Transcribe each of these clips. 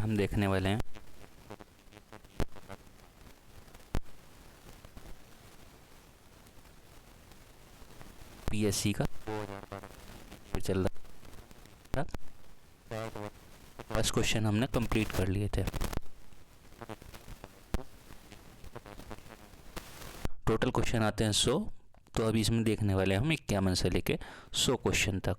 हम देखने वाले हैं पीएससी का 2012 चल रहा था। फर्स्ट क्वेश्चन हमने कंप्लीट कर लिए थे। टोटल क्वेश्चन आते हैं 100, तो अभी इसमें देखने वाले हैं हम 51 से लेके 100 क्वेश्चन तक।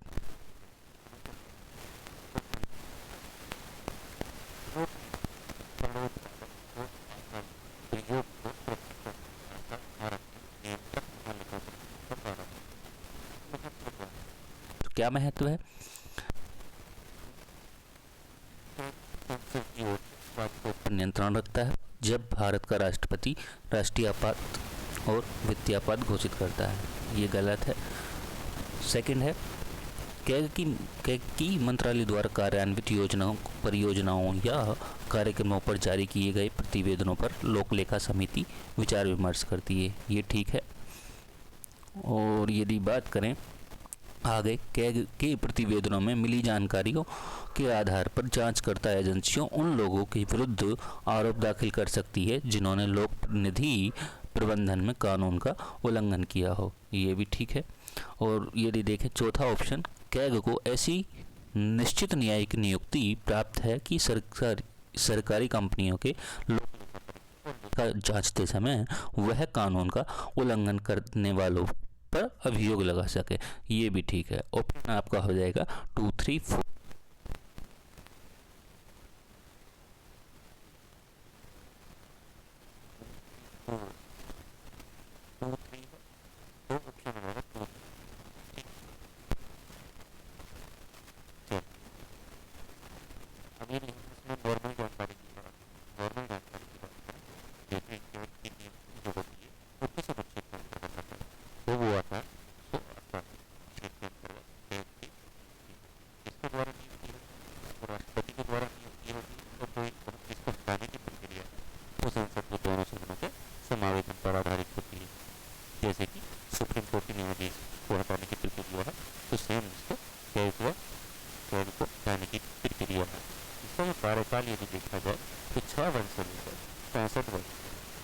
तो क्या महत्व है? नियंत्रण रखता है जब भारत का राष्ट्रपति राष्ट्रीय आपात और वित्तीय आपात घोषित करता है, ये गलत है। सेकंड है कैग की मंत्रालय द्वारा कार्यान्वित योजनाओं, परियोजनाओं या कार्यक्रमों पर जारी किए गए प्रतिवेदनों पर लोक लेखा समिति विचार विमर्श करती है, ये ठीक है। और यदि बात करें आगे, कैग के प्रतिवेदनों में मिली जानकारियों के आधार पर जांचकर्ता एजेंसियों उन लोगों के विरुद्ध आरोप दाखिल कर सकती है जिन्होंने लोक प्रतिनिधि प्रबंधन में कानून का उल्लंघन किया हो, ये भी ठीक है। और यदि देखें चौथा ऑप्शन, कैग को ऐसी निश्चित न्यायिक नियुक्ति प्राप्त है कि सरकारी कंपनियों के का जांचते समय वह कानून का उल्लंघन करने वालों पर अभियोग लगा सके, ये भी ठीक है। ऑप्शन आपका हो जाएगा 2, 3, 4। कार्यकाल यदि देखा जाए तो 6 वर्ष से लेकर 65 वर्ष,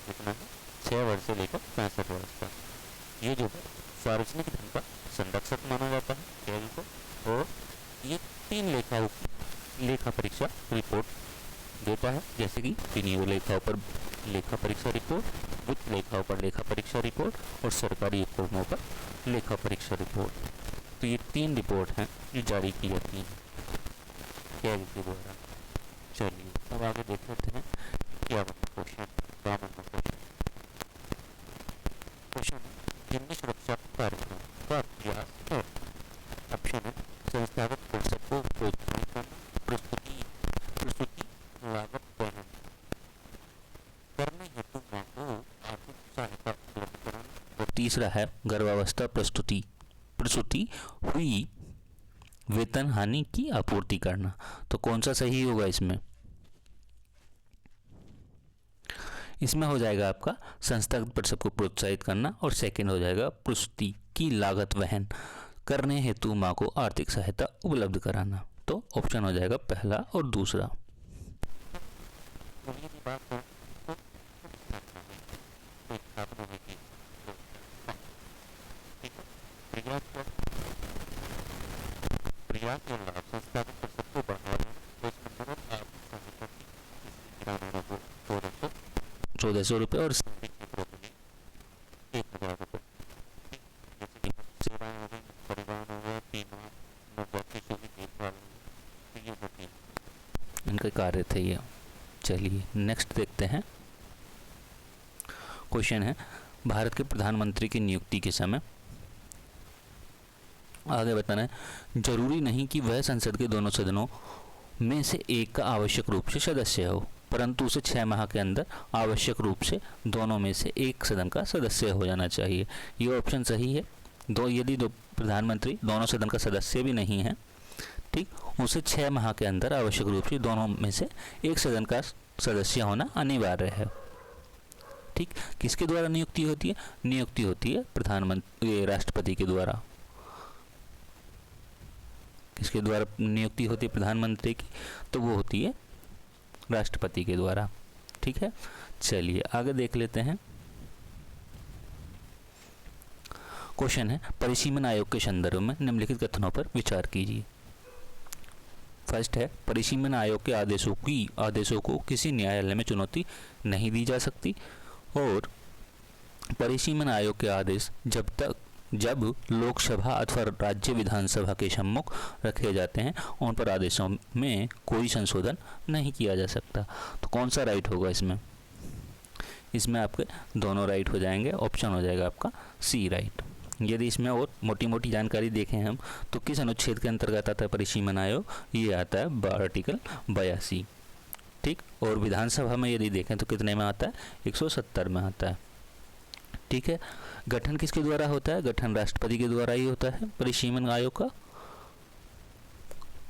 कितना है 6 वर्ष से लेकर 65 वर्ष का। ये जो है सार्वजनिक धन का संरक्षक माना जाता है कैग को, और ये 3 लेखाओं की लेखा परीक्षा रिपोर्ट देता है, जैसे कि विनियोग लेखाओं पर लेखा परीक्षा रिपोर्ट, वित्त लेखाओं पर लेखा परीक्षा रिपोर्ट और सरकारी उपक्रमों पर लेखा परीक्षा रिपोर्ट। तो ये 3 रिपोर्ट हैं जो जारी की जाती हैं कैग के द्वारा। चलिए अब आगे देख लेते हैं क्या क्वेश्चन। क्वेश्चन निम्न सुरक्षा कार्यक्रम का अभ्यास है। ऑप्शन है संस्थागत परिषद को प्रोत्साहित करना, प्रस्तुति लागत वहन करने हेतु मां को आर्थिक सहायता उपलब्ध कराना, और तीसरा है गर्भावस्था प्रस्तुति हुई वेतन हानि की आपूर्ति करना। तो कौन सा सही होगा इसमें? इसमें हो जाएगा आपका संस्थागत परिषद को प्रोत्साहित करना, और सेकंड हो जाएगा प्रस्तुति की लागत वहन करने हेतु मां को आर्थिक सहायता उपलब्ध कराना। तो ऑप्शन हो जाएगा पहला और दूसरा। ₹1400 और इनके कार्य थे ये। चलिए नेक्स्ट देखते हैं। क्वेश्चन है भारत के प्रधानमंत्री की नियुक्ति के समय आगे बताना है जरूरी नहीं कि वह संसद के दोनों सदनों में से एक का आवश्यक रूप से सदस्य हो, परंतु उसे 6 माह के अंदर आवश्यक रूप से दोनों में से एक सदन का सदस्य हो जाना चाहिए। ये ऑप्शन सही है। यदि प्रधानमंत्री दोनों सदन का सदस्य भी नहीं है, ठीक, उसे 6 माह के अंदर आवश्यक रूप से दोनों में से एक सदन का सदस्य होना अनिवार्य है। ठीक, किसके द्वारा नियुक्ति होती है? नियुक्ति होती है प्रधानमंत्री राष्ट्रपति के द्वारा। किसके द्वारा नियुक्ति होती है प्रधानमंत्री की? तो वो होती है राष्ट्रपति के द्वारा। ठीक है, चलिए आगे देख लेते हैं। क्वेश्चन है, परिसीमन आयोग के संदर्भ में निम्नलिखित कथनों पर विचार कीजिए। फर्स्ट है, परिसीमन आयोग के आदेशों को किसी न्यायालय में चुनौती नहीं दी जा सकती, और परिसीमन आयोग के आदेश जब लोकसभा अथवा राज्य विधानसभा के सम्मुख रखे जाते हैं, उन पर आदेशों में कोई संशोधन नहीं किया जा सकता। तो कौन सा राइट होगा इसमें? इसमें आपके दोनों राइट हो जाएंगे, ऑप्शन हो जाएगा आपका सी राइट। यदि इसमें और मोटी मोटी जानकारी देखें हम, तो किस अनुच्छेद के अंतर्गत आता है परिसीमन आयोग? ये आता है आर्टिकल 82। ठीक, और विधानसभा में यदि देखें तो कितने में आता है? 170 में आता है। ठीक है, गठन किसके द्वारा होता है? गठन राष्ट्रपति के द्वारा ही होता है। परिसीमन आयोग का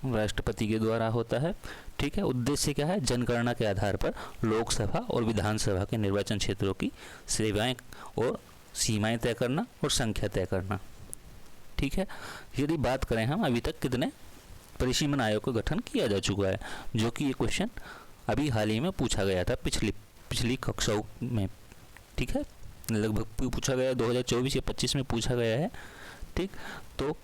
राष्ट्रपति के द्वारा होता है। ठीक है, उद्देश्य क्या है? जनगणना के आधार पर लोकसभा और विधानसभा के निर्वाचन क्षेत्रों की सेवाएं और सीमाएं तय करना और संख्या तय करना। ठीक है, यदि बात करें हम, अभी तक कितने परिसीमन आयोग का गठन किया जा चुका है, जो कि ये क्वेश्चन अभी हाल ही में पूछा गया था पिछली कक्षाओं में। ठीक है, लगभग पूछा गया 2024 या 25 में पूछा गया है। ठीक, तो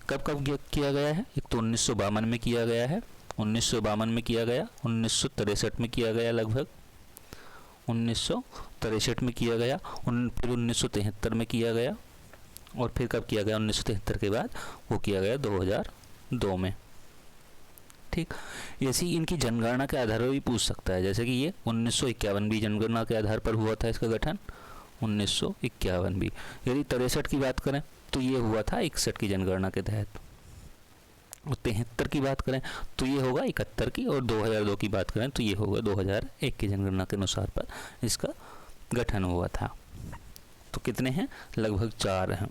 कब किया गया है? एक तो 1952 में किया गया है, 1952 में किया गया, 1963 में किया गया, लगभग 1963 में किया गया, फिर 1973 में किया गया, और फिर कब किया गया? 1973 के बाद वो किया गया 2002 में। ठीक, ऐसी इनकी जनगणना के आधार पर भी पूछ सकता है, जैसे कि ये 1951 भी जनगणना के आधार पर हुआ था इसका गठन, 1951 भी। यदि 63 की बात करें तो ये हुआ था 61 की जनगणना के तहत, और 73 की बात करें तो ये होगा 71 की, और 2002 की बात करें तो ये होगा 2001 की जनगणना के अनुसार पर इसका गठन हुआ था। तो कितने हैं? लगभग 4 हैं।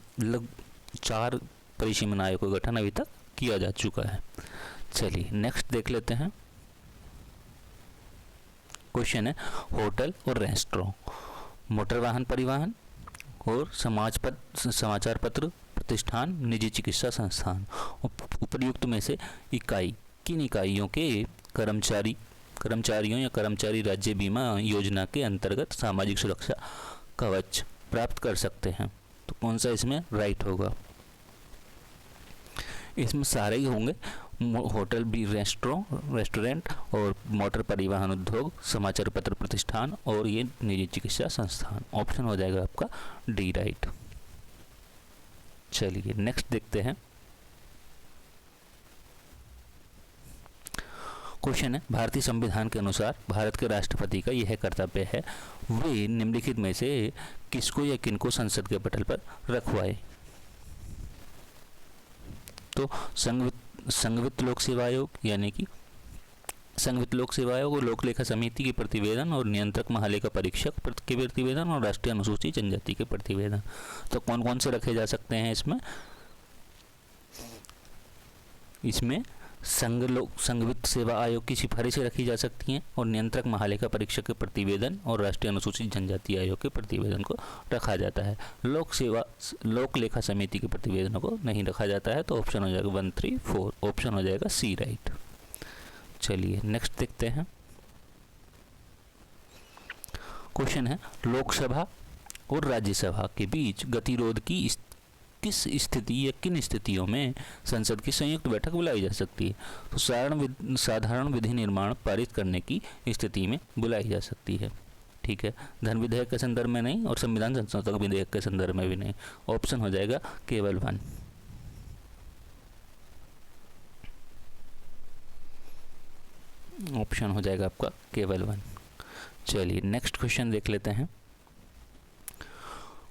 4 परिसीमन आयोग का गठन अभी तक किया जा चुका है। चलिए नेक्स्ट देख लेते हैं। क्वेश्चन है, होटल और रेस्टोरेंट, मोटर वाहन परिवहन और समाचार पत्र प्रतिष्ठान, निजी चिकित्सा संस्थान, उपर्युक्त में से किन इकाइयों के कर्मचारियों या कर्मचारी राज्य बीमा योजना के अंतर्गत सामाजिक सुरक्षा कवच प्राप्त कर सकते हैं? तो कौन सा इसमें राइट होगा? इसमें सारे ही होंगे, होटल भी, रेस्टोरेंट और मोटर परिवहन उद्योग, समाचार पत्र प्रतिष्ठान और ये निजी चिकित्सा संस्थान। ऑप्शन हो जाएगा आपका डी राइट। चलिए नेक्स्ट देखते हैं। क्वेश्चन है, भारतीय संविधान के अनुसार भारत के राष्ट्रपति का यह कर्तव्य है, वे निम्नलिखित में से किसको या किनको संसद के पटल पर रखवाए? तो संघवित्त लोक सेवा आयोग, यानी कि संघवित्त लोक सेवा आयोग और लोक लेखा समिति के प्रतिवेदन, और नियंत्रक महालेखा परीक्षक के प्रतिवेदन, और राष्ट्रीय अनुसूचित जनजाति के प्रतिवेदन। तो कौन कौन से रखे जा सकते हैं इसमें? इसमें संघवित्त सेवा आयोग की सिफारिशें रखी जा सकती हैं, और नियंत्रक महालेखा परीक्षक के प्रतिवेदन और राष्ट्रीय अनुसूचित जनजाति आयोग के प्रतिवेदन को रखा जाता है। लोक लेखा समिति के प्रतिवेदनों को नहीं रखा जाता है। तो ऑप्शन हो जाएगा 1, 3, 4, ऑप्शन हो जाएगा सी राइट। चलिए नेक्स्ट देखते हैं। क्वेश्चन है, लोकसभा और राज्यसभा के बीच गतिरोध की किस स्थिति या किन स्थितियों में संसद की संयुक्त बैठक बुलाई जा सकती है? तो साधारण विधि निर्माण पारित करने की स्थिति में बुलाई जा सकती है। ठीक है, धन विधेयक के संदर्भ में नहीं, और संविधान संशोधन विधेयक के संदर्भ में भी नहीं। ऑप्शन हो जाएगा केवल 1। ऑप्शन हो जाएगा आपका केवल 1। चलिए नेक्स्ट क्वेश्चन देख लेते हैं।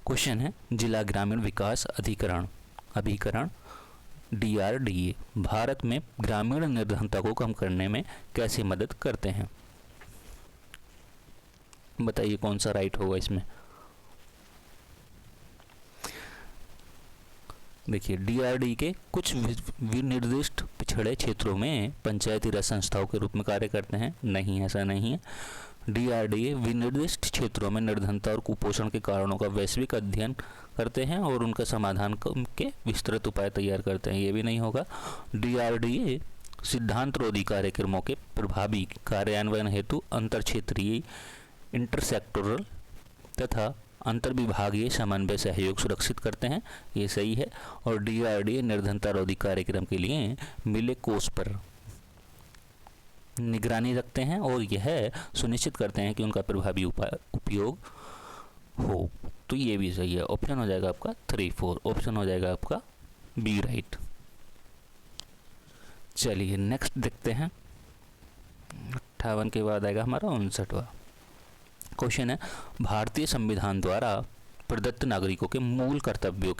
क्वेश्चन है, जिला ग्रामीण विकास अभिकरण DRDA भारत में ग्रामीण निर्धनता को कम करने में कैसे मदद करते हैं? बताइए कौन सा राइट होगा इसमें? देखिए, DRDA के कुछ विनिर्दिष्ट पिछड़े क्षेत्रों में पंचायती राज संस्थाओं के रूप में कार्य करते हैं। नहीं, ऐसा नहीं है। DRDA विनिर्दिष्ट क्षेत्रों में निर्धनता और कुपोषण के कारणों का वैश्विक अध्ययन करते हैं और उनका समाधान के विस्तृत उपाय तैयार करते हैं। ये भी नहीं होगा। DRDA सिद्धांतरोधी कार्यक्रमों के प्रभावी कार्यान्वयन हेतु अंतर क्षेत्रीय, इंटरसेक्टोरल तथा अंतर्विभागीय समन्वय सहयोग सुरक्षित करते हैं, ये सही है। और DRDA निर्धनतारोधी कार्यक्रम के लिए मिले कोष पर निगरानी रखते हैं और यह सुनिश्चित करते हैं कि उनका प्रभावी उपयोग हो। तो ये भी सही है। ऑप्शन हो जाएगा आपका 3, 4, ऑप्शन हो जाएगा आपका बी राइट। चलिए नेक्स्ट देखते हैं। 58 के बाद आएगा हमारा 59वां क्वेश्चन है, भारतीय संविधान द्वारा प्रदत्त नागरिकों के मूल कर्तव्यों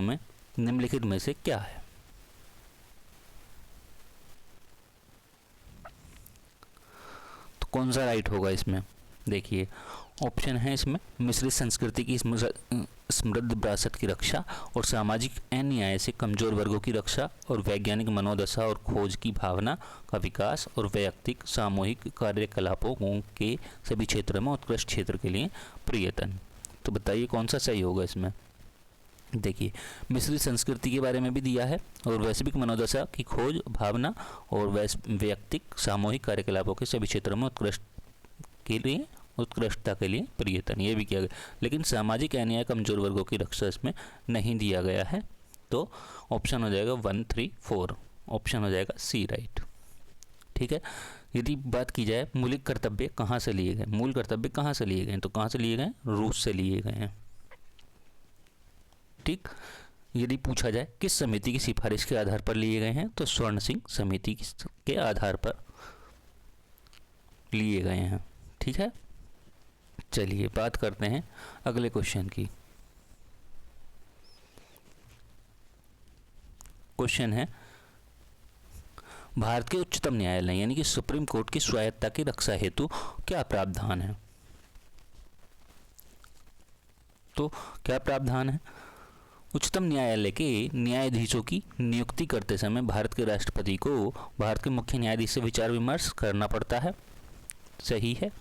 में निम्नलिखित में से क्या है? तो कौन सा राइट होगा इसमें? देखिए ऑप्शन है इसमें मिश्रित संस्कृति की समृद्ध विरासत की रक्षा और सामाजिक अन्याय से कमजोर वर्गों की रक्षा और वैज्ञानिक मनोदशा और खोज की भावना का विकास और वैयक्तिक सामूहिक कार्यकलापों के सभी क्षेत्रों में उत्कृष्ट क्षेत्र के लिए प्रयत्न। तो बताइए कौन सा सही होगा इसमें? देखिए मिश्रित संस्कृति के बारे में भी दिया है और वैश्विक मनोदशा की खोज भावना और वैयक्तिक सामूहिक कार्यकलापों के सभी क्षेत्रों में उत्कृष्टता के लिए प्रयत्न, ये भी किया गया। लेकिन सामाजिक अन्याय कमजोर वर्गों की रक्षा इसमें नहीं दिया गया है। तो ऑप्शन हो जाएगा 1, 3, 4, ऑप्शन हो जाएगा सी राइट। ठीक है। यदि बात की जाए मूल कर्तव्य कहाँ से लिए गए, मूल कर्तव्य कहाँ से लिए गए, तो कहाँ से लिए गए? रूस से लिए गए हैं। ठीक। यदि पूछा जाए किस समिति की सिफारिश के आधार पर लिए गए हैं, तो स्वर्ण सिंह समिति के आधार पर लिए गए हैं। ठीक है। चलिए बात करते हैं अगले क्वेश्चन की। क्वेश्चन है, भारत के उच्चतम न्यायालय यानी कि सुप्रीम कोर्ट की स्वायत्तता की रक्षा हेतु क्या प्रावधान है? तो क्या प्रावधान है? उच्चतम न्यायालय के न्यायाधीशों की नियुक्ति करते समय भारत के राष्ट्रपति को भारत के मुख्य न्यायाधीश से विचार विमर्श करना पड़ता है, सही है।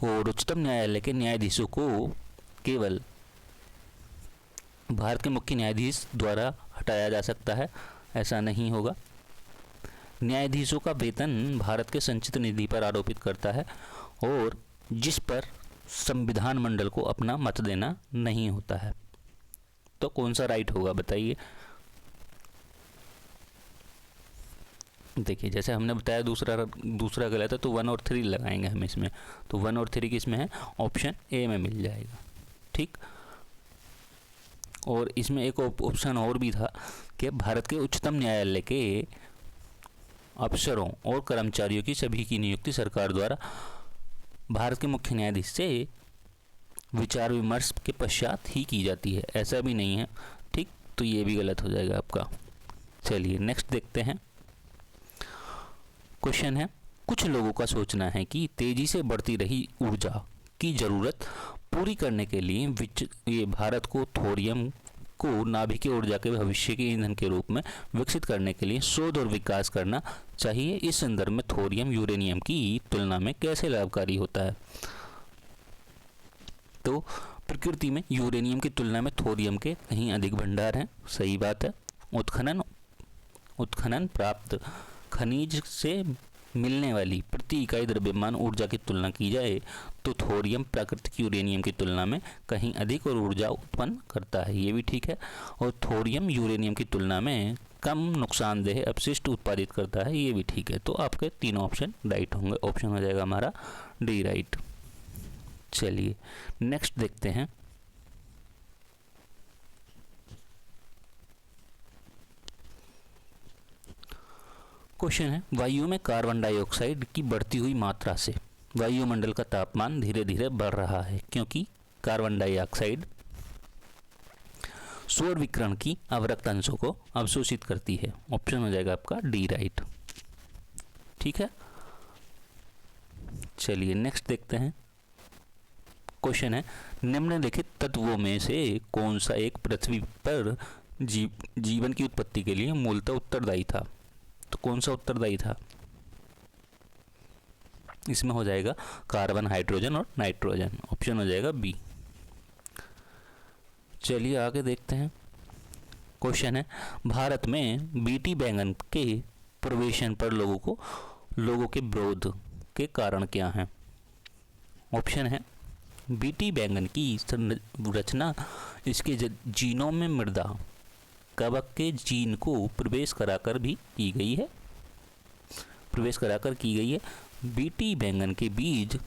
और उच्चतम न्यायालय के न्यायाधीशों को केवल भारत के मुख्य न्यायाधीश द्वारा हटाया जा सकता है, ऐसा नहीं होगा। न्यायाधीशों का वेतन भारत के संचित निधि पर आरोपित करता है और जिस पर संविधान मंडल को अपना मत देना नहीं होता है। तो कौन सा राइट होगा बताइए? देखिए जैसे हमने बताया दूसरा गलत है, तो 1 और 3 लगाएंगे हम इसमें। तो 1 और 3 किस में है? ऑप्शन ए में मिल जाएगा। ठीक। और इसमें एक ऑप्शन और भी था कि भारत के उच्चतम न्यायालय के अफसरों और कर्मचारियों की सभी की नियुक्ति सरकार द्वारा भारत के मुख्य न्यायाधीश से विचार विमर्श के पश्चात ही की जाती है, ऐसा भी नहीं है। ठीक। तो ये भी गलत हो जाएगा आपका। चलिए नेक्स्ट देखते हैं। क्वेश्चन है, कुछ लोगों का सोचना है कि तेजी से बढ़ती रही ऊर्जा की जरूरत पूरी करने के लिए ये भारत को थोरियम को नाभिकीय ऊर्जा के भविष्य के ईंधन के रूप में विकसित करने के लिए शोध और विकास करना चाहिए। इस संदर्भ में थोरियम यूरेनियम की तुलना में कैसे लाभकारी होता है? तो प्रकृति में यूरेनियम की तुलना में थोरियम के कहीं अधिक भंडार हैं, सही बात है। उत्खनन प्राप्त खनिज से मिलने वाली प्रति इकाई द्रव्यमान ऊर्जा की तुलना की जाए तो थोरियम प्राकृतिक यूरेनियम की तुलना में कहीं अधिक और ऊर्जा उत्पन्न करता है, ये भी ठीक है। और थोरियम यूरेनियम की तुलना में कम नुकसानदेह अपशिष्ट उत्पादित करता है, ये भी ठीक है। तो आपके तीनों ऑप्शन राइट होंगे। ऑप्शन हो जाएगा हमारा डी राइट। चलिए नेक्स्ट देखते हैं। क्वेश्चन है, वायु में कार्बन डाइऑक्साइड की बढ़ती हुई मात्रा से वायुमंडल का तापमान धीरे धीरे बढ़ रहा है क्योंकि कार्बन डाइऑक्साइड सौर विकिरण की अवरक्त अंशों को अवशोषित करती है। ऑप्शन हो जाएगा आपका डी राइट। ठीक है। चलिए नेक्स्ट देखते हैं। क्वेश्चन है, निम्नलिखित तत्वों में से कौन सा एक पृथ्वी पर जीवन की उत्पत्ति के लिए मूलतः उत्तरदायी था? तो कौन सा उत्तरदायी था? इसमें हो जाएगा कार्बन, हाइड्रोजन और नाइट्रोजन। ऑप्शन हो जाएगा बी। चलिए आगे देखते हैं। क्वेश्चन है, भारत में बीटी बैंगन के प्रवेशन पर लोगों के विरोध के कारण क्या हैं? ऑप्शन है, बीटी बैंगन की रचना इसके जीनों में मृदा कवक के जीन को प्रवेश कराकर की गई है। बीटी बैंगन के बीज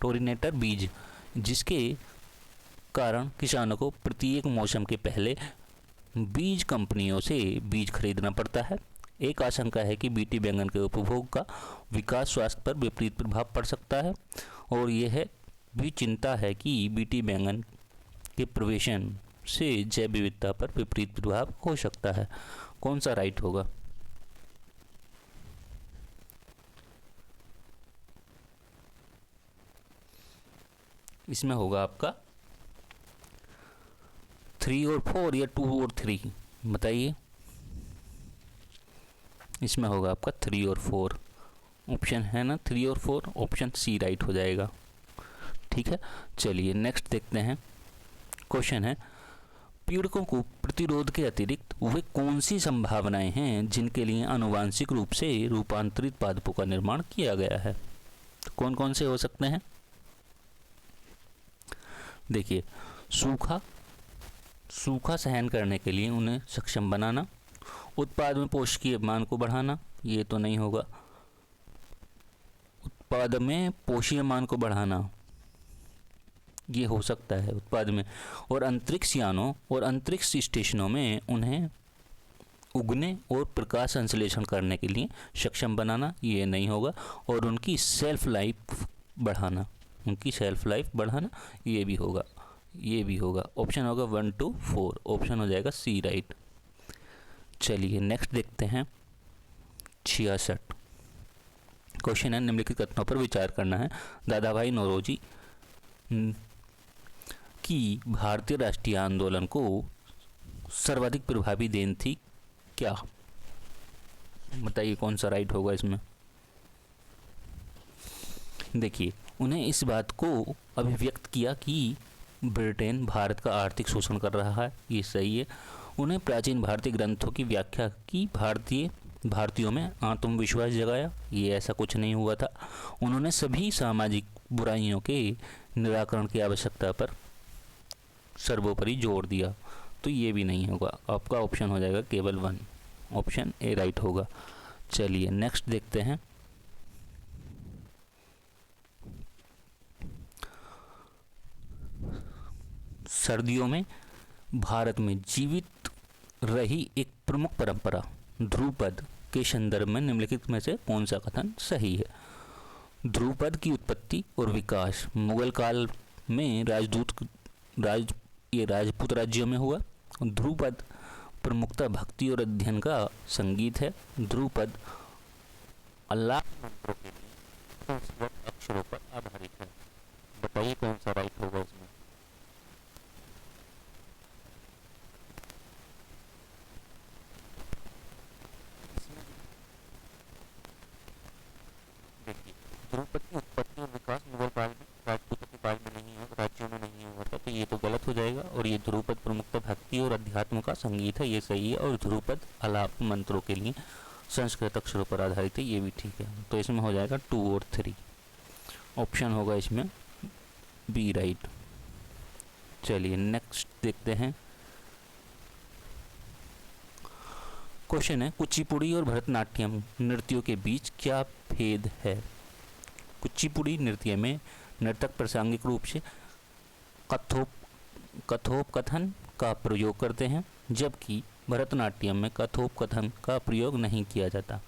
टोरिनेटर बीज, जिसके कारण किसानों को प्रत्येक मौसम के पहले बीज कंपनियों से बीज खरीदना पड़ता है। एक आशंका है कि बीटी बैंगन के उपभोग का विकास स्वास्थ्य पर विपरीत प्रभाव पड़ सकता है, और यह भी चिंता है कि बीटी बैंगन के प्रवेशन से जैव विविधता पर विपरीत प्रभाव हो सकता है। कौन सा राइट होगा? इसमें होगा आपका 3 और 4 या 2 और 3, बताइए। इसमें होगा आपका 3 और 4, ऑप्शन है ना 3 और 4, ऑप्शन सी राइट हो जाएगा। ठीक है, चलिए नेक्स्ट देखते हैं। क्वेश्चन है, पीड़कों को प्रतिरोध के अतिरिक्त वे कौन सी संभावनाएं हैं जिनके लिए आनुवांशिक रूप से रूपांतरित पादपों का निर्माण किया गया है? तो कौन कौन से हो सकते हैं? देखिए, सूखा सहन करने के लिए उन्हें सक्षम बनाना, उत्पाद में पोषकीय मान को बढ़ाना, ये तो नहीं होगा। उत्पाद में पोषकीय मान को बढ़ाना, ये हो सकता है उत्पाद में, और अंतरिक्ष यानों और अंतरिक्ष स्टेशनों में उन्हें उगने और प्रकाश संश्लेषण करने के लिए सक्षम बनाना, ये नहीं होगा। और उनकी सेल्फ लाइफ बढ़ाना, ये भी होगा। ऑप्शन होगा 1 to 4, ऑप्शन हो जाएगा सी राइट। चलिए नेक्स्ट देखते हैं 66। क्वेश्चन है, निम्नलिखित कथनों पर विचार करना है। दादाभाई नौरोजी की भारतीय राष्ट्रीय आंदोलन को सर्वाधिक प्रभावी देन थी क्या? बताइए कौन सा राइट होगा इसमें? देखिए, उन्हें इस बात को अभिव्यक्त किया कि ब्रिटेन भारत का आर्थिक शोषण कर रहा है, ये सही है। उन्हें प्राचीन भारतीय ग्रंथों की व्याख्या की भारतीयों में आत्मविश्वास जगाया, ये ऐसा कुछ नहीं हुआ था। उन्होंने सभी सामाजिक बुराइयों के निराकरण की आवश्यकता पर सर्वोपरि जोर दिया, तो ये भी नहीं होगा। आपका ऑप्शन हो जाएगा केवल 1, ऑप्शन ए राइट होगा। चलिए नेक्स्ट देखते हैं। सर्दियों में भारत में जीवित रही एक प्रमुख परंपरा ध्रुपद के संदर्भ में निम्नलिखित में से कौन सा कथन सही है? ध्रुपद की उत्पत्ति और विकास मुगल काल में राजपूत राज्यों में हुआ। ध्रुपद प्रमुखता भक्ति और अध्ययन का संगीत है। ध्रुपद अल्लाह अक्षरों पर आधारित है। बताइए कौन सा राइट होगा इसमें? ध्रुपद की उत्पत्ति और विकास मुगल काल में राजपूतों के काल में नहीं हुआ, राज्यों में नहीं हुआ था, तो ये तो गलत हो जाएगा। और ये ध्रुपद प्रमुखता भक्ति और अध्यात्म का संगीत है, ये सही है। और ध्रुपद आलाप मंत्रों के लिए संस्कृत अक्षरों पर आधारित है, ये भी ठीक है। तो इसमें हो जाएगा 2 और 3, ऑप्शन होगा इसमें बी राइट। चलिए नेक्स्ट देखते हैं। क्वेश्चन है, कुचिपुड़ी और भरतनाट्यम नृत्यों के बीच क्या भेद है? कुचिपुड़ी नृत्य में नर्तक प्रासंगिक रूप से कथोपकथन का प्रयोग करते हैं, जबकि भरतनाट्यम में कथोपकथन का प्रयोग नहीं किया जाता।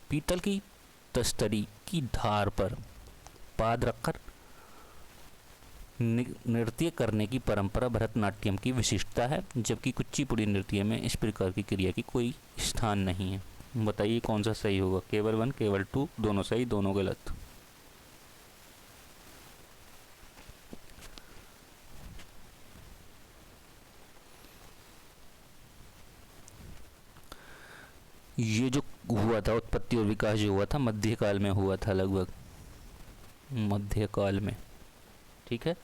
पीतल की तस्तरी की धार पर पाद रखकर नृत्य करने की परंपरा भरतनाट्यम की विशिष्टता है, जबकि कुचिपुड़ी नृत्य में इस प्रकार की क्रिया की कोई स्थान नहीं है। बताइए कौन सा सही होगा? केवल 1, केवल 2, दोनों सही, दोनों गलत। ये जो हुआ था उत्पत्ति और विकास जो हुआ था मध्यकाल में हुआ था, लगभग मध्यकाल में, ठीक है।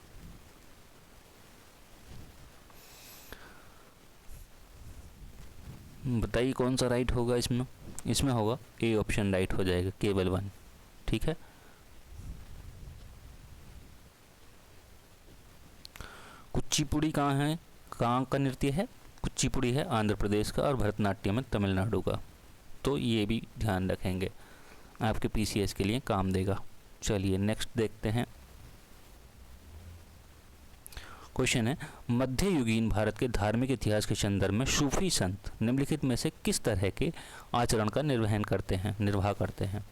बताइए कौन सा राइट होगा इसमें? इसमें होगा ए ऑप्शन राइट हो जाएगा, केवल 1। ठीक है। कुचिपुड़ी कहाँ है, कहाँ का नृत्य है? कुचिपुड़ी है आंध्र प्रदेश का और भरतनाट्यम है तमिलनाडु का। तो ये भी ध्यान रखेंगे, आपके पीसीएस के लिए काम देगा। चलिए नेक्स्ट देखते हैं। क्वेश्चन है, मध्ययुगीन भारत के धार्मिक इतिहास के संदर्भ में सूफी संत निम्नलिखित में से किस तरह के आचरण का निर्वाह करते हैं?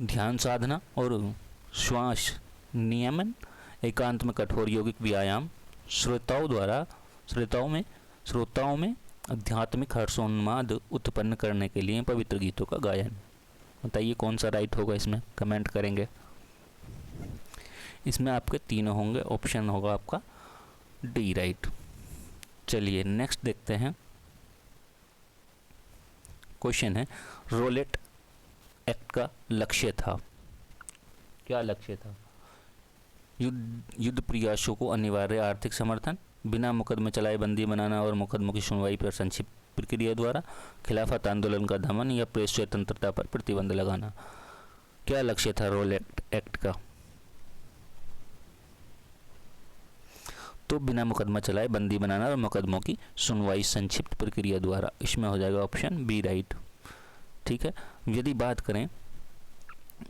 ध्यान साधना और श्वास नियमन, एकांत में कठोर यौगिक व्यायाम, श्रोताओं में आध्यात्मिक हर्षोन्माद उत्पन्न करने के लिए पवित्र गीतों का गायन। बताइए कौन सा राइट होगा इसमें, कमेंट करेंगे। इसमें आपके तीनों होंगे, ऑप्शन होगा आपका डी राइट। चलिए नेक्स्ट देखते हैं। क्वेश्चन है, रोलेट एक्ट का लक्ष्य था, क्या लक्ष्य था? युद्ध प्रयासों को अनिवार्य आर्थिक समर्थन, बिना मुकदमे चलाए बंदी बनाना और मुकदमों की सुनवाई पर संक्षिप्त प्रक्रिया द्वारा, खिलाफत आंदोलन का दमन या प्रेस स्वतंत्रता पर प्रतिबंध लगाना। क्या लक्ष्य था रोलेट एक्ट का? तो बिना मुकदमा चलाए बंदी बनाना और मुकदमों की सुनवाई संक्षिप्त प्रक्रिया द्वारा। इसमें हो जाएगा ऑप्शन बी राइट। ठीक है। यदि बात करें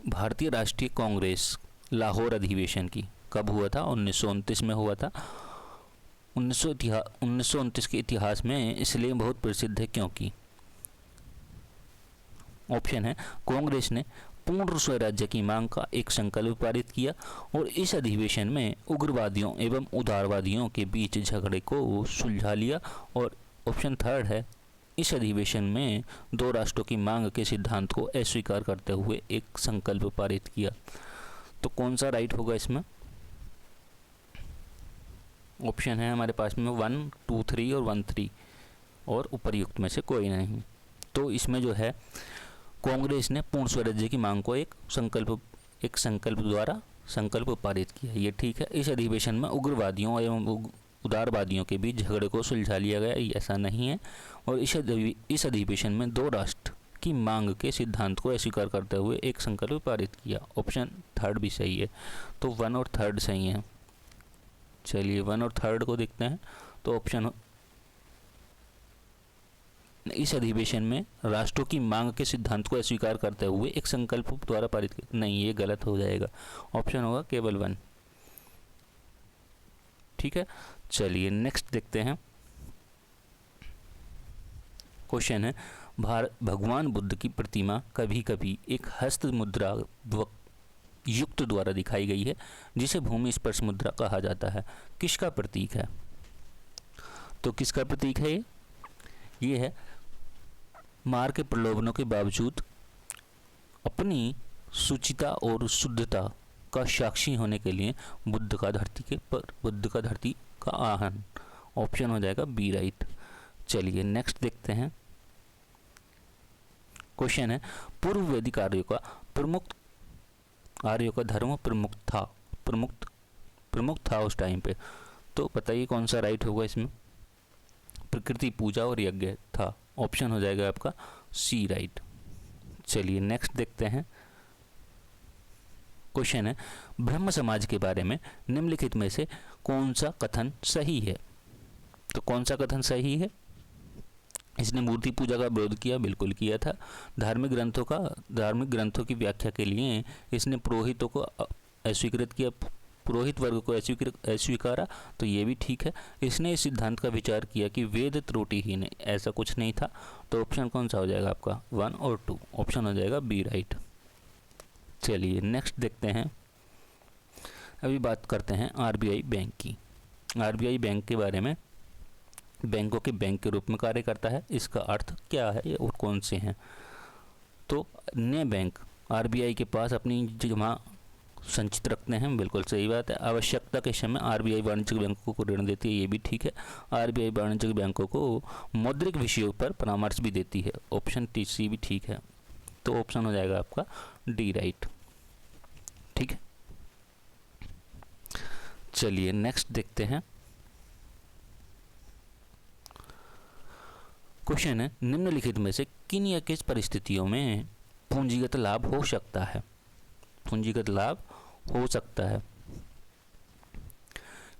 भारतीय राष्ट्रीय कांग्रेस लाहौर अधिवेशन की, कब हुआ था? 1929 में हुआ था। 1929 के इतिहास में इसलिए बहुत प्रसिद्ध है क्योंकि ऑप्शन है, कांग्रेस ने पूर्ण स्वराज्य की मांग का एक संकल्प पारित किया और इस अधिवेशन में उग्रवादियों एवं उदारवादियों के बीच झगड़े को सुलझा लिया। और ऑप्शन थर्ड है, इस अधिवेशन में दो राष्ट्रों की मांग के सिद्धांत को अस्वीकार करते हुए एक संकल्प पारित किया। तो कौन सा राइट होगा इसमें? ऑप्शन है हमारे पास में 1, 2, 3 और 1, 3 और उपर्युक्त में से कोई नहीं। तो इसमें जो है कांग्रेस ने पूर्ण स्वराज्य की मांग को एक संकल्प द्वारा संकल्प पारित किया, ये ठीक है। इस अधिवेशन में उग्रवादियों एवं उदारवादियों के बीच झगड़े को सुलझा लिया गया, ऐसा नहीं है। और इस अधिवेशन में दो राष्ट्र की मांग के सिद्धांत को अस्वीकार करते हुए एक संकल्प पारित किया। ऑप्शन थर्ड भी सही है, तो 1 और 3 सही है। चलिए 1 और 3 को देखते हैं। तो ऑप्शन, इस अधिवेशन में राष्ट्रों की मांग के सिद्धांत को अस्वीकार करते हुए एक संकल्प द्वारा पारित किया, नहीं, ये गलत हो जाएगा। ऑप्शन होगा केवल 1। ठीक है। चलिए नेक्स्ट देखते हैं। क्वेश्चन है, भगवान बुद्ध की प्रतिमा कभी कभी एक हस्त मुद्रा युक्त द्वारा दिखाई गई है जिसे भूमि स्पर्श मुद्रा कहा जाता है, किसका प्रतीक है? तो किसका प्रतीक है ये है मार के प्रलोभनों के बावजूद अपनी सुचिता और शुद्धता का साक्षी होने के लिए बुद्ध का धरती का आहन। ऑप्शन हो जाएगा बी राइट। चलिए नेक्स्ट देखते हैं। क्वेश्चन है, पूर्व वैदिक आर्यों का धर्म प्रमुख था उस टाइम पे। तो बताइए कौन सा राइट होगा इसमें? प्रकृति पूजा और यज्ञ था। ऑप्शन हो जाएगा आपका सी राइट। चलिए नेक्स्ट देखते हैं। क्वेश्चन है, ब्रह्म समाज के बारे में निम्नलिखित में से कौन सा कथन सही है? तो कौन सा कथन सही है? इसने मूर्ति पूजा का विरोध किया, बिल्कुल किया था। धार्मिक ग्रंथों की व्याख्या के लिए इसने पुरोहितों को अस्वीकृत किया, पुरोहित वर्ग को अस्वीकारा, तो ये भी ठीक है। इसने इस सिद्धांत का विचार किया कि वेद त्रुटिहीन है, ऐसा कुछ नहीं था। तो ऑप्शन कौन सा हो जाएगा आपका 1 और 2? ऑप्शन हो जाएगा बी राइट। चलिए नेक्स्ट देखते हैं। अभी बात करते हैं आरबीआई बैंक की। आरबीआई बैंक के बारे में, बैंकों के बैंक के रूप में कार्य करता है, इसका अर्थ क्या है और कौन से हैं? तो नए बैंक आरबीआई के पास अपनी जमा संचित रखते हैं, बिल्कुल सही बात है। आवश्यकता के समय आरबीआई वाणिज्यिक बैंकों को ऋण देती है, ये भी ठीक है। आरबीआई वाणिज्यिक बैंकों को मौद्रिक विषयों पर परामर्श भी देती है। ऑप्शन सी भी ठीक है। तो ऑप्शन हो जाएगा आपका डी राइट। ठीक है। चलिए नेक्स्ट देखते हैं। क्वेश्चन है, निम्नलिखित में से किन या किस परिस्थितियों में पूंजीगत लाभ हो सकता है? पूंजीगत लाभ हो सकता है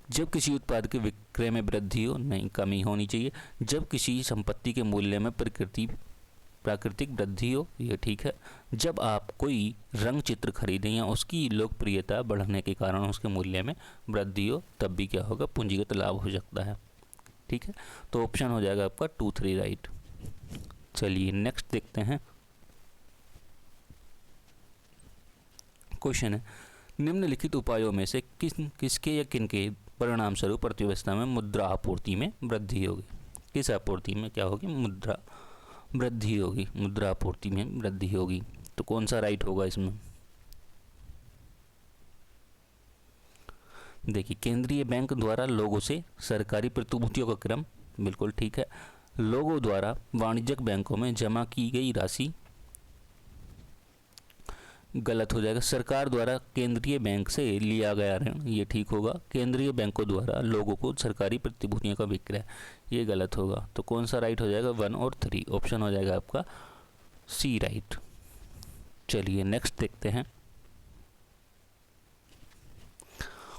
जब किसी उत्पाद के विक्रय में वृद्धि हो, नहीं कमी होनी चाहिए। जब किसी संपत्ति के मूल्य में प्राकृतिक वृद्धि हो, ये ठीक है। जब आप कोई रंग चित्र खरीदें या उसकी लोकप्रियता बढ़ने के कारण उसके मूल्य में वृद्धि हो, तब भी क्या होगा? पूंजीगत लाभ हो सकता है। ठीक है, तो ऑप्शन हो जाएगा आपका 2, 3 राइट। चलिए नेक्स्ट देखते हैं। क्वेश्चन है, निम्नलिखित उपायों में से किसके या किनके परिणाम स्वरूप अर्थव्यवस्था में मुद्रा आपूर्ति में वृद्धि होगी? किस आपूर्ति में क्या होगी? मुद्रा वृद्धि होगी, मुद्रा आपूर्ति में वृद्धि होगी। तो कौन सा राइट होगा इसमें? देखिए, केंद्रीय बैंक द्वारा लोगों से सरकारी प्रतिभूतियों का क्रम, बिल्कुल ठीक है। लोगों द्वारा वाणिज्यिक बैंकों में जमा की गई राशि, गलत हो जाएगा। सरकार द्वारा केंद्रीय बैंक से लिया गया ऋण, ये ठीक होगा। केंद्रीय बैंकों द्वारा लोगों को सरकारी प्रतिभूतियों का विक्रय, ये गलत होगा। तो कौन सा राइट हो जाएगा? 1 और 3, ऑप्शन हो जाएगा आपका सी राइट। चलिए नेक्स्ट देखते हैं।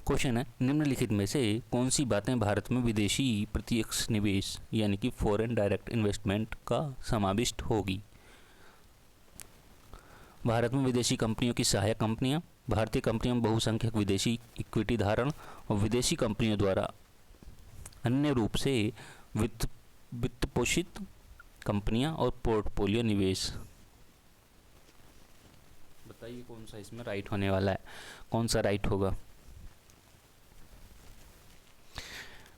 क्वेश्चन है, निम्नलिखित में से कौन सी बातें भारत में विदेशी प्रत्यक्ष निवेश यानी कि फॉरेन डायरेक्ट इन्वेस्टमेंट का समाविष्ट होगी? भारत में विदेशी कंपनियों की सहायक कंपनियां, भारतीय कंपनियों में बहुसंख्यक विदेशी इक्विटी धारण और विदेशी कंपनियों द्वारा अन्य रूप से वित्त पोषित कंपनियां और पोर्टफोलियो निवेश। बताइए कौन सा इसमें राइट होने वाला है? कौन सा राइट होगा?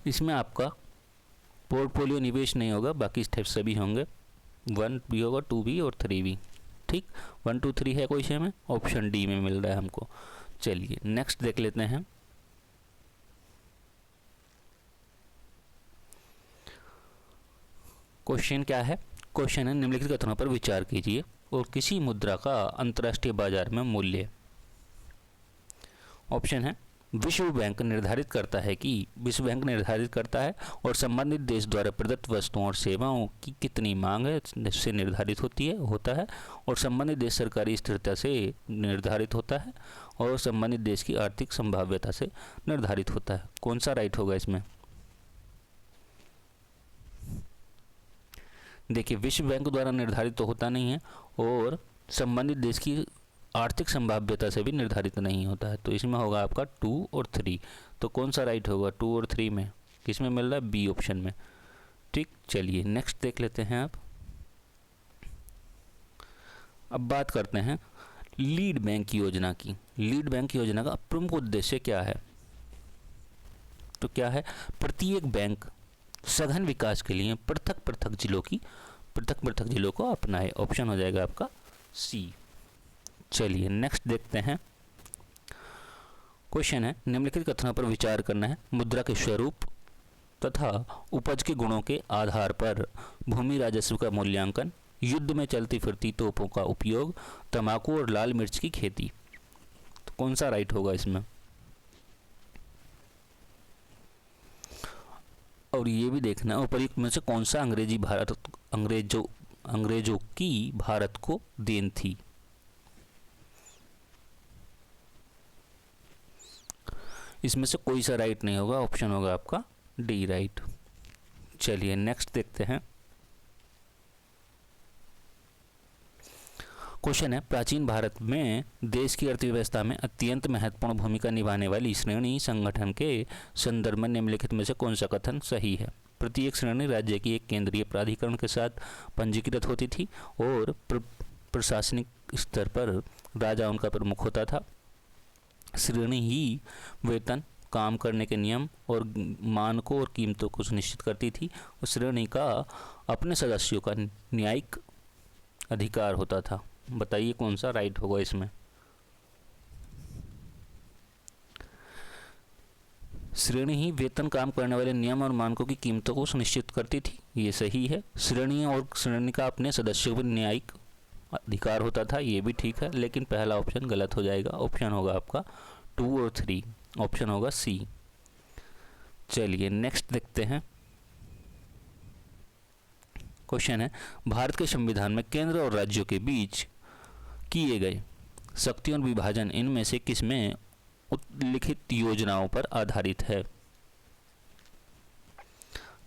इसमें आपका पोर्टफोलियो निवेश नहीं होगा, बाकी स्टेप सभी होंगे। 1 भी होगा, 2 भी और 3 भी। ठीक, 1, 2, 3 है क्वेश्चन में, ऑप्शन डी में मिल रहा है हमको। चलिए नेक्स्ट देख लेते हैं। क्वेश्चन क्या है? क्वेश्चन है, निम्नलिखित कथनों पर विचार कीजिए और किसी मुद्रा का अंतर्राष्ट्रीय बाजार में मूल्य। ऑप्शन है, विश्व बैंक निर्धारित करता है कि विश्व बैंक निर्धारित करता है और संबंधित देश द्वारा प्रदत्त वस्तुओं और सेवाओं की कितनी मांग है से निर्धारित होता है और संबंधित देश सरकारी स्थिरता से निर्धारित होता है और संबंधित देश की आर्थिक संभाव्यता से निर्धारित होता है। कौन सा राइट होगा इसमें? देखिए, विश्व बैंक द्वारा निर्धारित तो होता नहीं है और संबंधित देश की आर्थिक संभाव्यता से भी निर्धारित नहीं होता है। तो इसमें होगा आपका 2 और 3। तो कौन सा राइट होगा 2 और 3 में? किसमें मिल रहा है? बी ऑप्शन में। ठीक, चलिए नेक्स्ट देख लेते हैं। अब बात करते हैं लीड बैंक योजना की। लीड बैंक योजना का प्रमुख उद्देश्य क्या है? तो क्या है? प्रत्येक बैंक सघन विकास के लिए पृथक पृथक जिलों को अपनाए। ऑप्शन हो जाएगा आपका सी। चलिए नेक्स्ट देखते हैं। क्वेश्चन है, निम्नलिखित कथनों पर विचार करना है। मुद्रा के स्वरूप तथा उपज के गुणों के आधार पर भूमि राजस्व का मूल्यांकन, युद्ध में चलती फिरती तोपों का उपयोग, तंबाकू और लाल मिर्च की खेती। तो कौन सा राइट होगा इसमें? और ये भी देखना है उपर्युक्त में से कौन सा अंग्रेजों की भारत को देन थी। इसमें से कोई सा राइट नहीं होगा, ऑप्शन होगा आपका डी राइट। चलिए नेक्स्ट देखते हैं। क्वेश्चन है, प्राचीन भारत में देश की अर्थव्यवस्था में अत्यंत महत्वपूर्ण भूमिका निभाने वाली श्रेणी संगठन के संदर्भ में निम्नलिखित में से कौन सा कथन सही है? प्रत्येक श्रेणी राज्य की एक केंद्रीय प्राधिकरण के साथ पंजीकृत होती थी और प्रशासनिक स्तर पर राजा उनका प्रमुख होता था। श्रेणी ही वेतन, काम करने के नियम और मानकों और कीमतों को सुनिश्चित करती थी। उस श्रेणी का अपने सदस्यों का न्यायिक अधिकार होता था। बताइए कौन सा राइट होगा इसमें? श्रेणी ही वेतन, काम करने वाले नियम और मानकों की कीमतों को सुनिश्चित करती थी, ये सही है। श्रेणी और श्रेणी का अपने सदस्यों पर न्यायिक अधिकार होता था, ये भी ठीक है, लेकिन पहला ऑप्शन गलत हो जाएगा। ऑप्शन होगा आपका 2 और 3, ऑप्शन होगा सी। चलिए नेक्स्ट देखते हैं। क्वेश्चन है, भारत के संविधान में केंद्र और राज्यों के बीच किए गए शक्तियों और विभाजन इनमें से किसमें उल्लिखित योजनाओं पर आधारित है?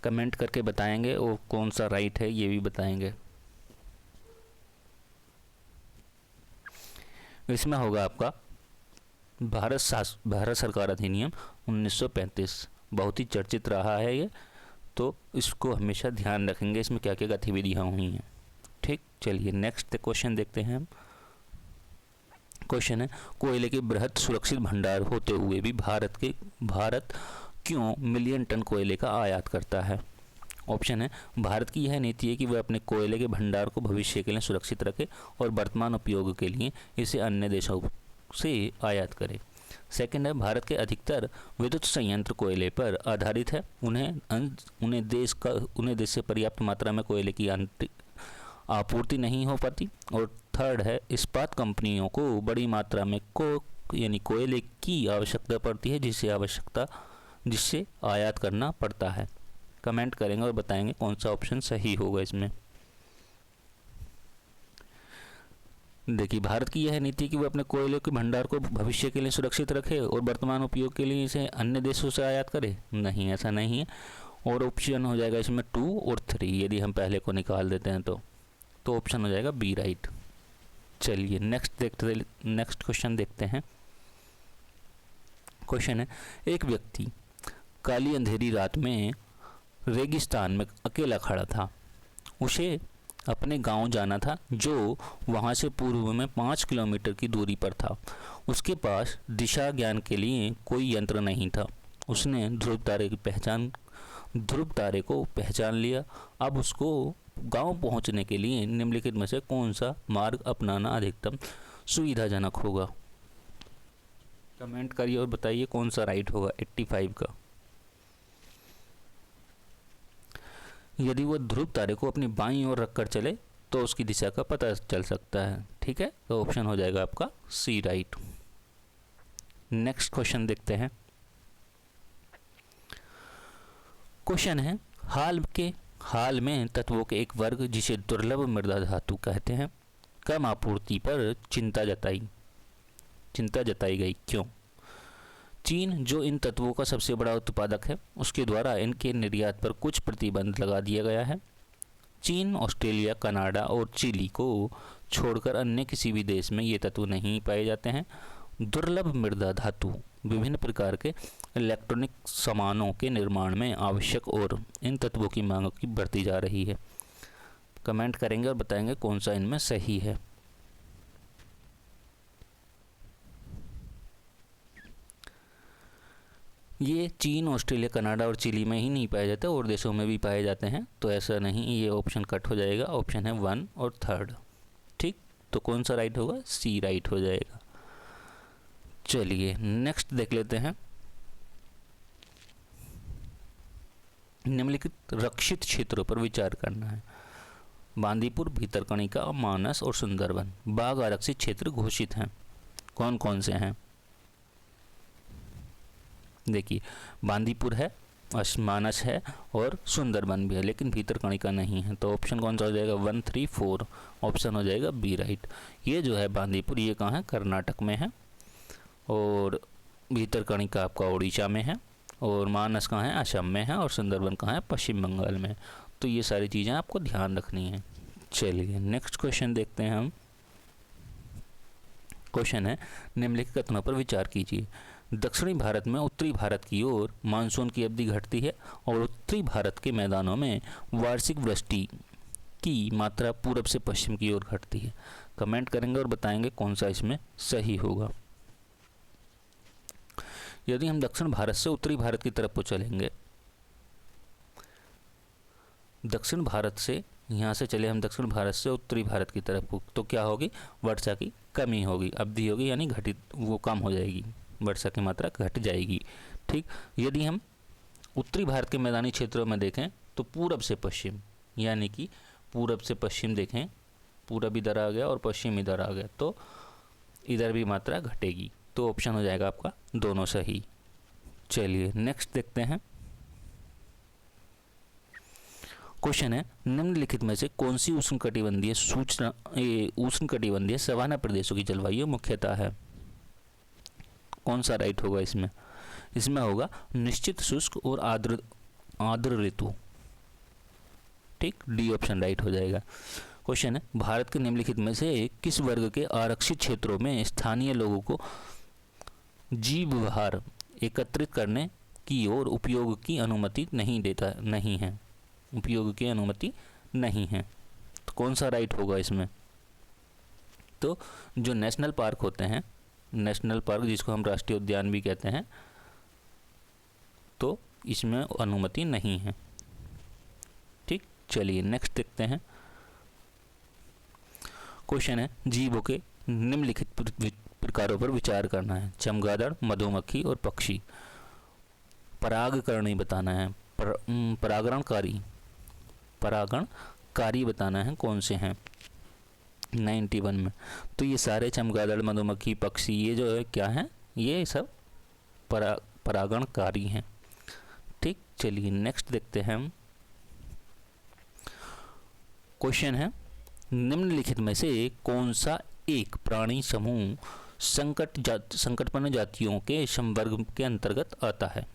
कमेंट करके बताएंगे और कौन सा राइट है ये भी बताएंगे। इसमें होगा आपका भारत सरकार अधिनियम 1935, बहुत ही चर्चित रहा है ये, तो इसको हमेशा ध्यान रखेंगे, इसमें क्या क्या गतिविधियाँ हुई हैं। ठीक, चलिए नेक्स्ट क्वेश्चन देखते हैं हम। क्वेश्चन है, कोयले के बृहद सुरक्षित भंडार होते हुए भी भारत क्यों मिलियन टन कोयले का आयात करता है? ऑप्शन है, भारत की यह नीति है कि वह अपने कोयले के भंडार को भविष्य के लिए सुरक्षित रखे और वर्तमान उपयोग के लिए इसे अन्य देशों से आयात करे। सेकंड है, भारत के अधिकतर विद्युत संयंत्र कोयले पर आधारित है, उन्हें देश से पर्याप्त मात्रा में कोयले की आपूर्ति नहीं हो पाती। और थर्ड है, इस्पात कंपनियों को बड़ी मात्रा में कोयले की आवश्यकता पड़ती है, जिससे आयात करना पड़ता है। कमेंट करेंगे और बताएंगे कौन सा ऑप्शन सही होगा इसमें। देखिए, भारत की यह नीति कि वह अपने कोयले के भंडार को भविष्य के लिए सुरक्षित रखे और वर्तमान उपयोग के लिए इसे अन्य देशों से आयात करे, नहीं, ऐसा नहीं है। और ऑप्शन हो जाएगा इसमें 2 और 3, यदि हम पहले को निकाल देते हैं तो ऑप्शन हो जाएगा बी राइट। चलिए नेक्स्ट क्वेश्चन देखते हैं। क्वेश्चन है, एक व्यक्ति काली अंधेरी रात में रेगिस्तान में अकेला खड़ा था। उसे अपने गांव जाना था जो वहां से पूर्व में 5 किलोमीटर की दूरी पर था। उसके पास दिशा ज्ञान के लिए कोई यंत्र नहीं था। उसने ध्रुव तारे को पहचान लिया। अब उसको गांव पहुंचने के लिए निम्नलिखित में से कौन सा मार्ग अपनाना अधिकतम सुविधाजनक होगा? कमेंट करिए और बताइए कौन सा राइट होगा 85 का। यदि वो ध्रुव तारे को अपनी बाईं ओर रखकर चले तो उसकी दिशा का पता चल सकता है। ठीक है, तो ऑप्शन हो जाएगा आपका सी राइट। नेक्स्ट क्वेश्चन देखते हैं। क्वेश्चन है, हाल में तत्वों के एक वर्ग जिसे दुर्लभ मृदा धातु कहते हैं, कम आपूर्ति पर चिंता जताई गई, क्यों? चीन, जो इन तत्वों का सबसे बड़ा उत्पादक है, उसके द्वारा इनके निर्यात पर कुछ प्रतिबंध लगा दिया गया है। चीन, ऑस्ट्रेलिया, कनाडा और चिली को छोड़कर अन्य किसी भी देश में ये तत्व नहीं पाए जाते हैं। दुर्लभ मृदा धातु विभिन्न प्रकार के इलेक्ट्रॉनिक सामानों के निर्माण में आवश्यक और इन तत्वों की मांग की बढ़ती जा रही है। कमेंट करेंगे और बताएंगे कौन सा इनमें सही है। ये चीन, ऑस्ट्रेलिया, कनाडा और चिली में ही नहीं पाए जाते, और देशों में भी पाए जाते हैं, तो ऐसा नहीं, ये ऑप्शन कट हो जाएगा। ऑप्शन है 1 और 3। ठीक, तो कौन सा राइट होगा? सी राइट हो जाएगा। चलिए नेक्स्ट देख लेते हैं। निम्नलिखित रक्षित क्षेत्रों पर विचार करना है। बांदीपुर, भीतरकनिका, मानस और सुंदरबन बाघ आरक्षित क्षेत्र घोषित हैं। कौन कौन से हैं? देखिए, बांदीपुर है, मानस है और सुंदरबन भी है, लेकिन भीतरकनिका नहीं है। तो ऑप्शन कौन सा हो जाएगा? 1, 3, 4। ऑप्शन हो जाएगा बी राइट। ये जो है बांदीपुर, ये कहाँ है? कर्नाटक में है। और भीतरकनिका आपका उड़ीसा में है। और मानस कहाँ है? असम में है। और सुंदरबन कहाँ है? पश्चिम बंगाल में। तो ये सारी चीज़ें आपको ध्यान रखनी है। चलिए नेक्स्ट क्वेश्चन देखते हैं हम। क्वेश्चन है, निम्नलिखित कथनों पर विचार कीजिए। दक्षिणी भारत में उत्तरी भारत की ओर मानसून की अवधि घटती है और उत्तरी भारत के मैदानों में वार्षिक वृष्टि की मात्रा पूर्व से पश्चिम की ओर घटती है। कमेंट करेंगे और बताएंगे कौन सा इसमें सही होगा। यदि हम दक्षिण भारत से उत्तरी भारत की तरफ को चलेंगे, दक्षिण भारत से यहाँ से चले हम दक्षिण भारत से उत्तरी भारत की तरफ को, तो क्या होगी? वर्षा की कमी होगी, अवधि होगी, यानी घटित, वो कम हो जाएगी, वर्षा की मात्रा घट जाएगी। ठीक, यदि हम उत्तरी भारत के मैदानी क्षेत्रों में देखें तो पूरब से पश्चिम, यानी कि पूरब से पश्चिम देखें, पूरब इधर आ गया और पश्चिम इधर आ गया, तो इधर भी मात्रा घटेगी। तो ऑप्शन हो जाएगा आपका दोनों सही। चलिए नेक्स्ट देखते हैं। क्वेश्चन है, निम्नलिखित में से कौन सी उष्णकटिबंधीय सवाना प्रदेशों की जलवायु मुख्यतः है? कौन सा राइट होगा इसमें? इसमें होगा निश्चित शुष्क और आर्द्र ऋतु। ठीक, डी ऑप्शन राइट हो जाएगा। क्वेश्चन है, भारत के निम्नलिखित में से किस वर्ग के आरक्षित क्षेत्रों में स्थानीय लोगों को जीवभार एकत्रित करने की और उपयोग की अनुमति नहीं है? उपयोग की अनुमति नहीं है, तो कौन सा राइट होगा इसमें? तो जो नेशनल पार्क होते हैं, नेशनल पार्क जिसको हम राष्ट्रीय उद्यान भी कहते हैं, तो इसमें अनुमति नहीं है। ठीक, चलिए नेक्स्ट देखते हैं। क्वेश्चन है, जीवों के निम्नलिखित प्रकारों पर विचार करना है। चमगादड़, मधुमक्खी और पक्षी। परागकर्णी बताना है, परागणकारी बताना है कौन से हैं 91 में। तो ये सारे चमगादड़, मधुमक्खी, पक्षी, ये जो है क्या है, ये सब परागणकारी हैं। ठीक, चलिए नेक्स्ट देखते हैं हम। क्वेश्चन है, निम्नलिखित में से कौन सा एक प्राणी समूह संकटपन्न जातियों के संवर्ग के अंतर्गत आता है?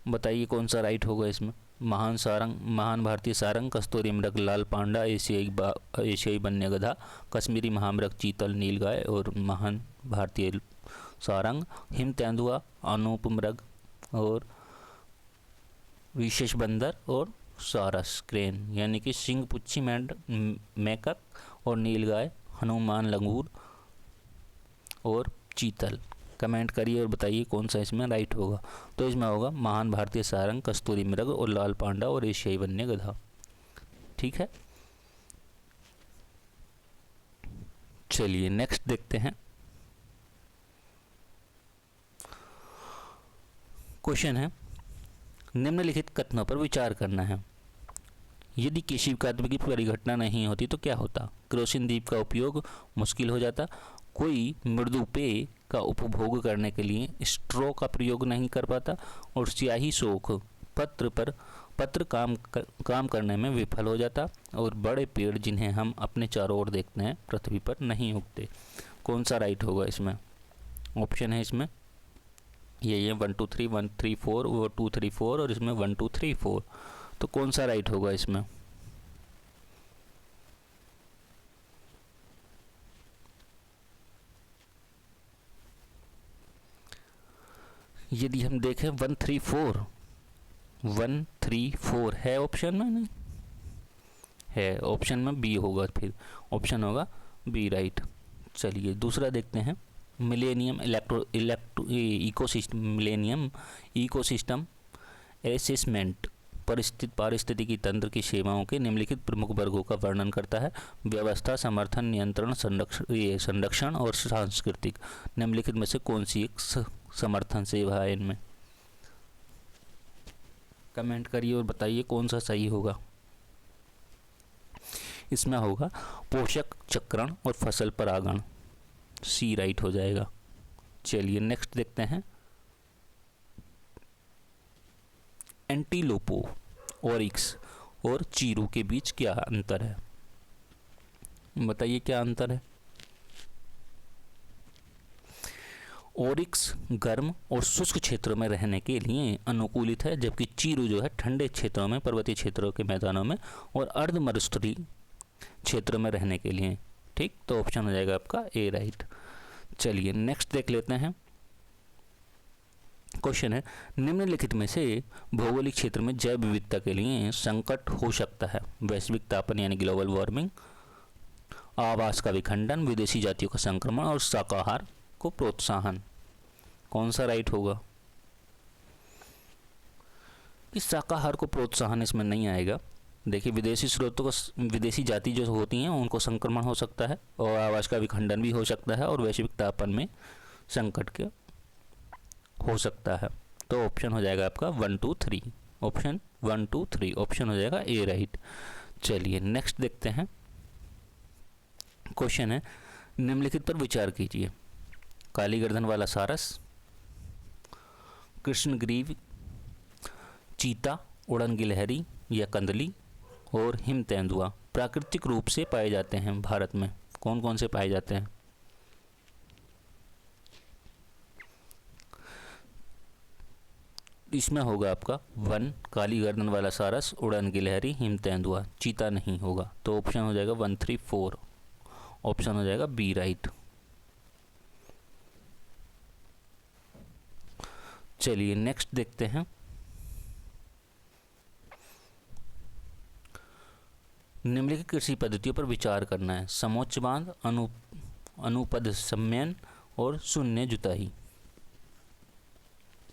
बताइए कौन सा राइट होगा इसमें? महान भारतीय सारंग, कस्तूरी मृग, लाल पांडा, एशियाई वन्य गधा, कश्मीरी महामृग, चीतल, नीलगाय और महान भारतीय सारंग, हिम तेंदुआ, अनूप मृग और विशेष बंदर और सारस क्रेन, यानी कि सिंह पुच्छी मेकक और नीलगाय, हनुमान लंगूर और चीतल। कमेंट करिए और बताइए कौन सा इसमें राइट होगा। तो इसमें होगा महान भारतीय सारंग, कस्तूरी मृग और लाल पांडा और एशियाई वन्य गधा। ठीक है, चलिए नेक्स्ट देखते हैं। क्वेश्चन है, निम्नलिखित कथनों पर विचार करना है। यदि किसी विकात्मक की परिघटना नहीं होती तो क्या होता? केरोसिन दीप का उपयोग मुश्किल हो जाता, कोई मृदु पेय का उपभोग करने के लिए स्ट्रॉ का प्रयोग नहीं कर पाता और स्याही शोक पत्र काम करने में विफल हो जाता और बड़े पेड़ जिन्हें हम अपने चारों ओर देखते हैं पृथ्वी पर नहीं उगते। कौन सा राइट होगा इसमें? ऑप्शन है इसमें ये 1 2 3 1 3 4 और 2 3 4 और इसमें 1 2 3 4। तो कौन सा राइट होगा इसमें? यदि हम देखें 1 3 4 है ऑप्शन में, नहीं है, ऑप्शन में बी होगा, फिर ऑप्शन होगा बी राइट। चलिए दूसरा देखते हैं। मिलेनियम इकोसिस्टम असेसमेंट पारिस्थितिकी तंत्र की सेवाओं के निम्नलिखित प्रमुख वर्गों का वर्णन करता है। व्यवस्था, समर्थन, नियंत्रण, संरक्षण और सांस्कृतिक। निम्नलिखित में से कौन सी एक समर्थन सेवा है इनमें? कमेंट करिए और बताइए कौन सा सही होगा। इसमें होगा पोषक चक्रण और फसल परागण, सी राइट हो जाएगा। चलिए नेक्स्ट देखते हैं। एंटीलोपो, ओरिक्स और चीरू के बीच क्या अंतर है? बताइए क्या अंतर है। ओरिक्स गर्म और शुष्क क्षेत्रों में रहने के लिए अनुकूलित है, जबकि चीरू जो है ठंडे क्षेत्रों में, पर्वतीय क्षेत्रों के मैदानों में और अर्ध मरुस्थलीय क्षेत्रों में रहने के लिए। ठीक, तो ऑप्शन हो जाएगा आपका ए राइट। चलिए नेक्स्ट देख लेते हैं। क्वेश्चन है, निम्नलिखित में से भौगोलिक क्षेत्र में जैव विविधता के लिए संकट हो सकता है? वैश्विक तापन यानी ग्लोबल वार्मिंग, आवास का विखंडन, विदेशी जातियों का संक्रमण और शाकाहार को प्रोत्साहन। कौन सा राइट होगा? इस शाकाहार को प्रोत्साहन इसमें नहीं आएगा। देखिए विदेशी स्रोतों को, विदेशी जाति जो होती हैं उनको संक्रमण हो सकता है और आवास का विखंडन भी हो सकता है और वैश्विक तापन में संकट के हो सकता है। तो ऑप्शन हो जाएगा आपका 1 2 3। ऑप्शन 1 2 3 ऑप्शन हो जाएगा ए राइट। चलिए नेक्स्ट देखते हैं। क्वेश्चन है, निम्नलिखित पर विचार कीजिए। काली गर्दन वाला सारस, कृष्णग्रीव चीता उड़न गिलहरी या कंदली और हिम तेंदुआ प्राकृतिक रूप से पाए जाते हैं भारत में? कौन कौन से पाए जाते हैं? इसमें होगा आपका 1 काली गर्दन वाला सारस, उड़न गिलहरी, हिम तेंदुआ, चीता नहीं होगा। तो ऑप्शन हो जाएगा 1, 3, 4। ऑप्शन हो जाएगा बी राइट। चलिए नेक्स्ट देखते हैं। निम्नलिखित कृषि पद्धतियों पर विचार करना है। समोच्च बांध, अनुपद सम्मेलन और शून्य जुताई।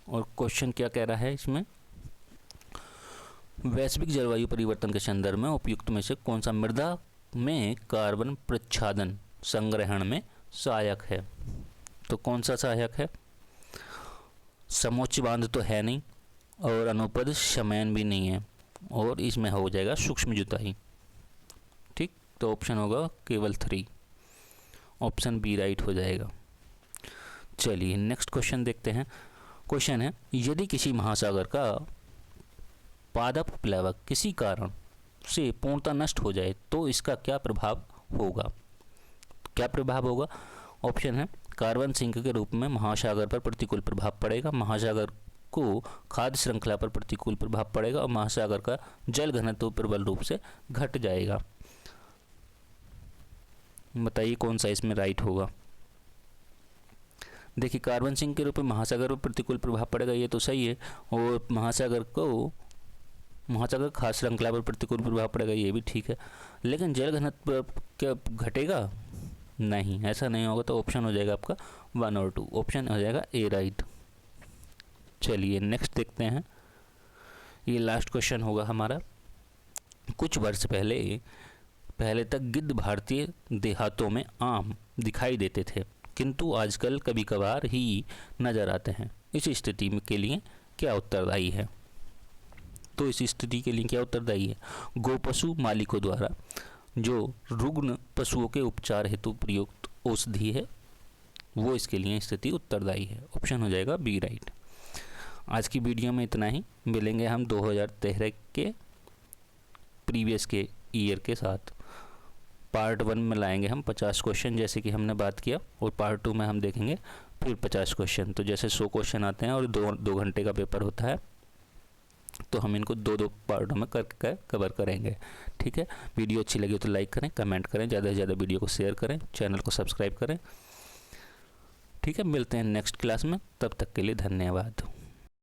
और क्वेश्चन क्या कह रहा है इसमें? वैश्विक जलवायु परिवर्तन के संदर्भ में उपयुक्त में से कौन सा मृदा में कार्बन प्रच्छादन संग्रहण में सहायक है? तो कौन सा सहायक है? समोच्च बांध तो है नहीं और अनुपद सम्मेलन भी नहीं है, और इसमें हो जाएगा सूक्ष्म जुताई। ठीक, तो ऑप्शन होगा केवल 3। ऑप्शन बी राइट हो जाएगा। चलिए नेक्स्ट क्वेश्चन देखते हैं। क्वेश्चन है, यदि किसी महासागर का पादप प्लवक किसी कारण से पूर्णतः नष्ट हो जाए तो इसका क्या प्रभाव होगा? क्या प्रभाव होगा? ऑप्शन है, कार्बन सिंक के रूप में महासागर पर प्रतिकूल प्रभाव पड़ेगा, महासागर को खाद्य श्रृंखला पर प्रतिकूल प्रभाव पड़ेगा और महासागर का जल घनत्व प्रबल रूप से घट जाएगा। बताइए कौन सा इसमें राइट होगा? देखिए, कार्बन सिंक के रूप में महासागर पर प्रतिकूल प्रभाव पड़ेगा, ये तो सही है, और महासागर खाद्य श्रृंखला पर प्रतिकूल प्रभाव पड़ेगा, ये भी ठीक है, लेकिन जल घनत्व क्या घटेगा? नहीं, ऐसा नहीं होगा। तो ऑप्शन हो जाएगा आपका 1 और 2। ऑप्शन हो जाएगा ए राइट। चलिए नेक्स्ट देखते हैं। ये लास्ट क्वेश्चन होगा हमारा। कुछ वर्ष पहले तक गिद्ध भारतीय देहातों में आम दिखाई देते थे, किंतु आजकल कभी कभार ही नजर आते हैं। इस स्थिति के लिए क्या उत्तरदायी है? तो इस स्थिति के लिए क्या उत्तरदायी है? गोपशु मालिकों द्वारा जो रुग्ण पशुओं के उपचार हेतु प्रयुक्त औषधि है, वो इसके लिए स्थिति उत्तरदायी है। ऑप्शन हो जाएगा बी राइट। आज की वीडियो में इतना ही। मिलेंगे हम 2013 के प्रीवियस के ईयर के साथ। पार्ट 1 में लाएंगे हम 50 क्वेश्चन जैसे कि हमने बात किया, और पार्ट 2 में हम देखेंगे फिर 50 क्वेश्चन। तो जैसे 100 क्वेश्चन आते हैं और 2 घंटे का पेपर होता है, तो हम इनको 2 पार्टों में करके कवर करेंगे। ठीक है, वीडियो अच्छी लगी तो लाइक करें, कमेंट करें, ज़्यादा से ज़्यादा वीडियो को शेयर करें, चैनल को सब्सक्राइब करें। ठीक है, मिलते हैं नेक्स्ट क्लास में, तब तक के लिए धन्यवाद।